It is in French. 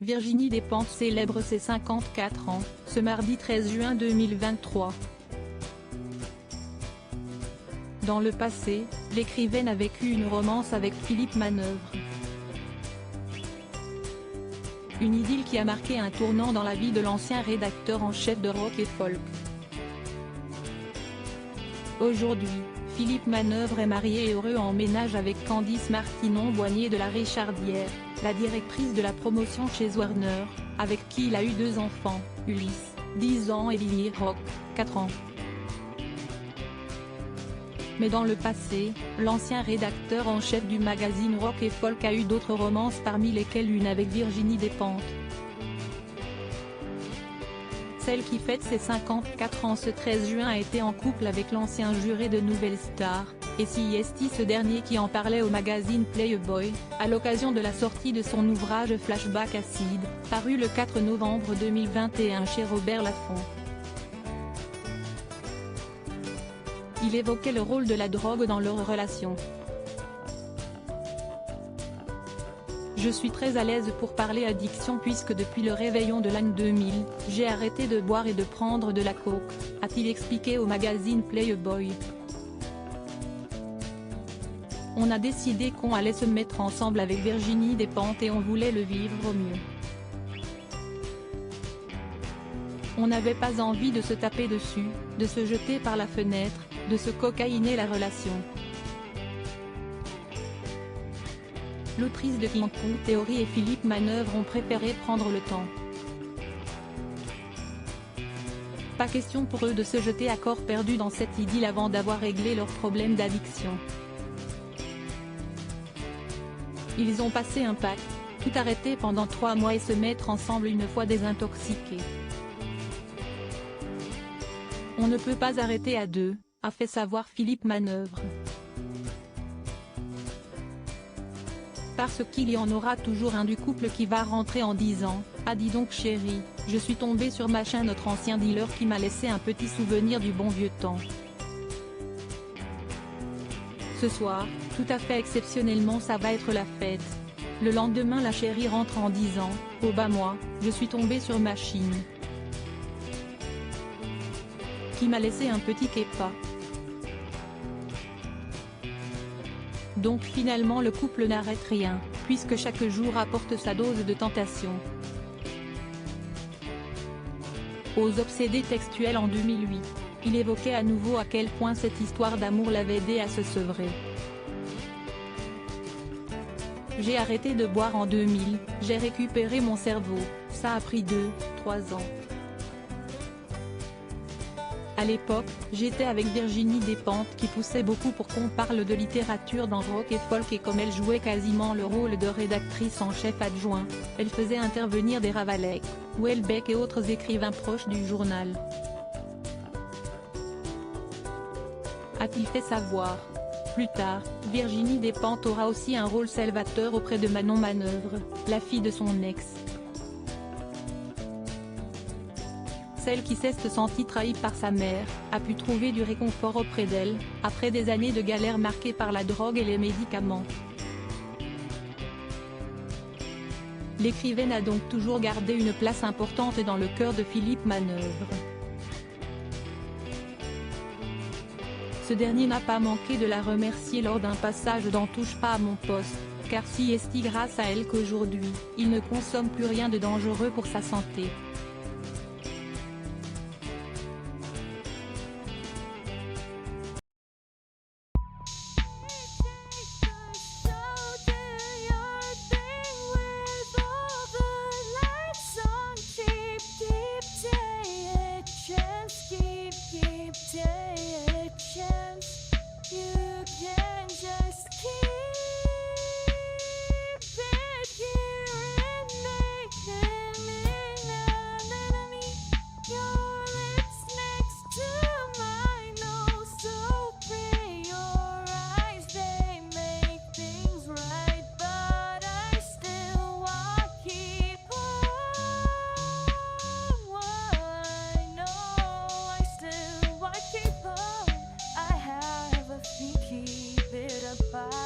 Virginie Despentes célèbre ses 54 ans, ce mardi 13 juin 2023. Dans le passé, l'écrivaine a vécu une romance avec Philippe Manœuvre. Une idylle qui a marqué un tournant dans la vie de l'ancien rédacteur en chef de rock et folk. Aujourd'hui, Philippe Manœuvre est marié et heureux en ménage avec Candice Martinon-Boignet de la Richardière, la directrice de la promotion chez Warner, avec qui il a eu 2 enfants, Ulysse, 10 ans et Lily Rock, 4 ans. Mais dans le passé, l'ancien rédacteur en chef du magazine Rock et Folk a eu d'autres romances, parmi lesquelles une avec Virginie Despentes. Celle qui fête ses 54 ans ce 13 juin a été en couple avec l'ancien juré de Nouvelle Star, et Esti, ce dernier qui en parlait au magazine Playboy, à l'occasion de la sortie de son ouvrage Flashback Acide, paru le 4 novembre 2021 chez Robert Laffont. Il évoquait le rôle de la drogue dans leur relation. Je suis très à l'aise pour parler addiction puisque depuis le réveillon de l'an 2000, j'ai arrêté de boire et de prendre de la coke, a-t-il expliqué au magazine Playboy. On a décidé qu'on allait se mettre ensemble avec Virginie Despentes et on voulait le vivre au mieux. On n'avait pas envie de se taper dessus, de se jeter par la fenêtre, de se cocaïner la relation. L'autrice de King Kong Theory et Philippe Manœuvre ont préféré prendre le temps. Pas question pour eux de se jeter à corps perdu dans cette idylle avant d'avoir réglé leurs problèmes d'addiction. Ils ont passé un pacte, tout arrêter pendant 3 mois et se mettre ensemble une fois désintoxiqués. On ne peut pas arrêter à 2, a fait savoir Philippe Manœuvre. Parce qu'il y en aura toujours un du couple qui va rentrer en disant « Ah dis donc chérie, je suis tombé sur machin, notre ancien dealer qui m'a laissé un petit souvenir du bon vieux temps. » Ce soir, tout à fait exceptionnellement, ça va être la fête. Le lendemain la chérie rentre en disant « Oh bah moi, je suis tombé sur machine. Qui m'a laissé un petit képa. » Donc finalement le couple n'arrête rien, puisque chaque jour apporte sa dose de tentation. Aux obsédés textuels en 2008, il évoquait à nouveau à quel point cette histoire d'amour l'avait aidé à se sevrer. J'ai arrêté de boire en 2000, j'ai récupéré mon cerveau, ça a pris 2-3 ans. À l'époque, j'étais avec Virginie Despentes qui poussait beaucoup pour qu'on parle de littérature dans Rock et Folk, et comme elle jouait quasiment le rôle de rédactrice en chef adjoint, elle faisait intervenir des Ravalek, Houellebecq et autres écrivains proches du journal. A-t-il fait savoir. Plus tard, Virginie Despentes aura aussi un rôle salvateur auprès de Manon Manœuvre, la fille de son ex. Celle qui s'est sentie trahie par sa mère, a pu trouver du réconfort auprès d'elle, après des années de galères marquées par la drogue et les médicaments. L'écrivaine a donc toujours gardé une place importante dans le cœur de Philippe Manœuvre. Ce dernier n'a pas manqué de la remercier lors d'un passage dans Touche pas à mon poste, car si est grâce à elle qu'aujourd'hui, il ne consomme plus rien de dangereux pour sa santé. Keep it apart.